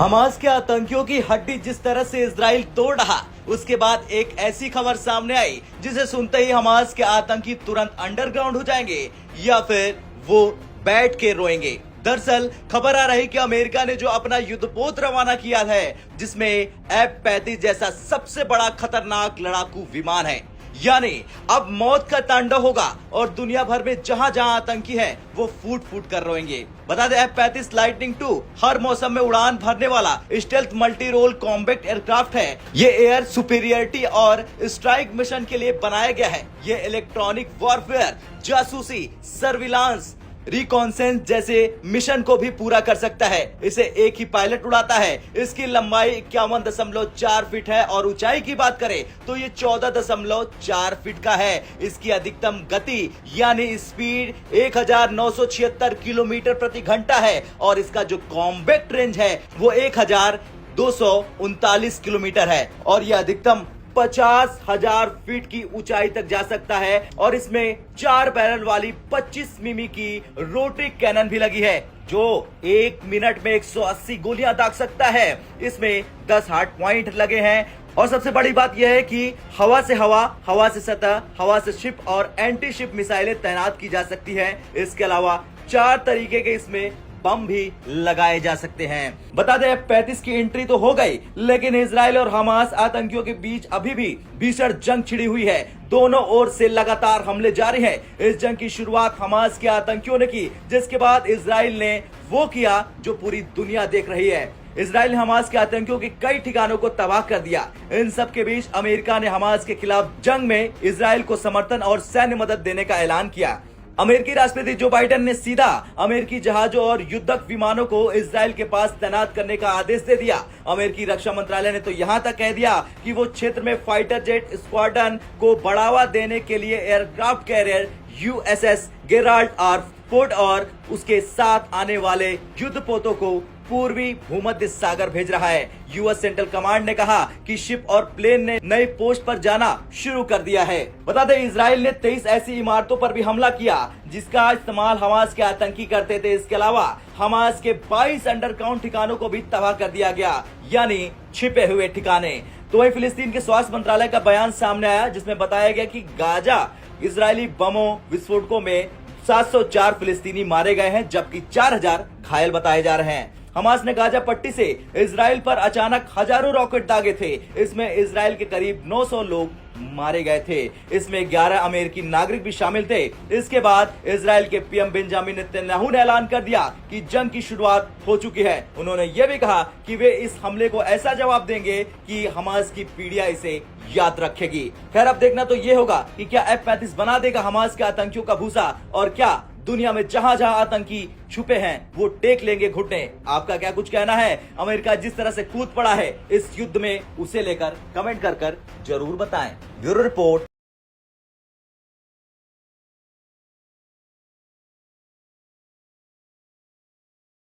Hamas के आतंकियों की हड्डी जिस तरह से इजराइल तोड़ रहा, उसके बाद एक ऐसी खबर सामने आई जिसे सुनते ही हमास के आतंकी तुरंत अंडरग्राउंड हो जाएंगे या फिर वो बैठ के रोएंगे। दरअसल खबर आ रही कि अमेरिका ने जो अपना युद्धपोत रवाना किया है, जिसमें F-35 जैसा सबसे बड़ा खतरनाक लड़ाकू विमान है, यानी अब मौत का तांडव होगा और दुनिया भर में जहां जहां आतंकी हैं, वो फूट फूट कर रोएंगे। बता दें, F-35 लाइटनिंग 2 हर मौसम में उड़ान भरने वाला stealth multi role combat aircraft है। ये एयर सुपीरियरिटी और स्ट्राइक मिशन के लिए बनाया गया है। ये इलेक्ट्रॉनिक वॉरफेयर, जासूसी, सर्विलांस, रिकॉन्सेंस जैसे मिशन को भी पूरा कर सकता है। इसे एक ही पायलट उड़ाता है। इसकी लंबाई 51.4 फीट है और ऊंचाई की बात करें तो ये 14.4 फीट का है। इसकी अधिकतम गति यानी स्पीड 1976 किलोमीटर प्रति घंटा है और इसका जो कॉम्बैक्ट रेंज है वो 1239 किलोमीटर है और यह अधिकतम 50,000 फीट की ऊंचाई तक जा सकता है और इसमें 4 बैरल वाली 25 मिमी की रोटरी कैनन भी लगी है जो 1 मिनट में 180 गोलियां दाग सकता है। इसमें 10 हार्ड पॉइंट लगे हैं और सबसे बड़ी बात यह है कि हवा से हवा, हवा से सतह, हवा से शिप और एंटी शिप मिसाइलें तैनात की जा सकती हैं। इसके अलावा 4 तरीके के इसमें बम भी लगाए जा सकते हैं। बता दें, F-35 की एंट्री तो हो गई, लेकिन इजराइल और हमास आतंकियों के बीच अभी भी भीषण जंग छिड़ी हुई है। दोनों ओर से लगातार हमले जारी हैं। इस जंग की शुरुआत हमास के आतंकियों ने की, जिसके बाद इजराइल ने वो किया जो पूरी दुनिया देख रही है। इजराइल ने हमास के आतंकियों के कई ठिकानों को तबाह कर दिया। इन सब के बीच अमेरिका ने हमास के खिलाफ जंग में इजराइल को समर्थन और सैन्य मदद देने का ऐलान किया। अमेरिकी राष्ट्रपति जो बाइडेन ने सीधा अमेरिकी जहाजों और युद्धक विमानों को इजराइल के पास तैनात करने का आदेश दे दिया। अमेरिकी रक्षा मंत्रालय ने तो यहां तक कह दिया कि वो क्षेत्र में फाइटर जेट स्क्वाड्रन को बढ़ावा देने के लिए aircraft carrier USS Gerald R Ford और उसके साथ आने वाले युद्धपोतों को पूर्वी भूमध्य सागर भेज रहा है। यूएस सेंट्रल कमांड ने कहा कि शिप और प्लेन ने नई पोस्ट पर जाना शुरू कर दिया है। बता दें, इजराइल ने 23 ऐसी इमारतों पर भी हमला किया जिसका इस्तेमाल हमास के आतंकी करते थे। इसके अलावा हमास के 22 अंडरग्राउंड ठिकानों को भी तबाह कर दिया गया, यानी छिपे हुए ठिकाने। तो वहीं फिलिस्तीन के स्वास्थ्य मंत्रालय का बयान सामने आया जिसमें बताया गया कि गाजा इजरायली बमों विस्फोटकों में 704 फिलिस्तीनी मारे गए हैं, जबकि 4000 घायल बताए जा रहे हैं। हमास ने गाजा पट्टी से इजराइल पर अचानक हजारों रॉकेट दागे थे। इसमें इजराइल के करीब 900 लोग मारे गए थे। इसमें 11 अमेरिकी नागरिक भी शामिल थे। इसके बाद इजराइल के पीएम बेंजामिन नेतन्याहू ने ऐलान कर दिया कि जंग की शुरुआत हो चुकी है। उन्होंने यह भी कहा कि वे इस हमले को ऐसा जवाब देंगे कि हमास की पीढ़ियां इसे याद रखेगी। खैर, अब देखना तो ये होगा कि क्या F-35 बना देगा हमास के आतंकियों का भूसा और क्या दुनिया में जहां जहां आतंकी छुपे हैं वो टेक लेंगे घुटने। आपका क्या कुछ कहना है? अमेरिका जिस तरह से कूद पड़ा है इस युद्ध में, उसे लेकर कमेंट कर जरूर बताएं। Bureau report.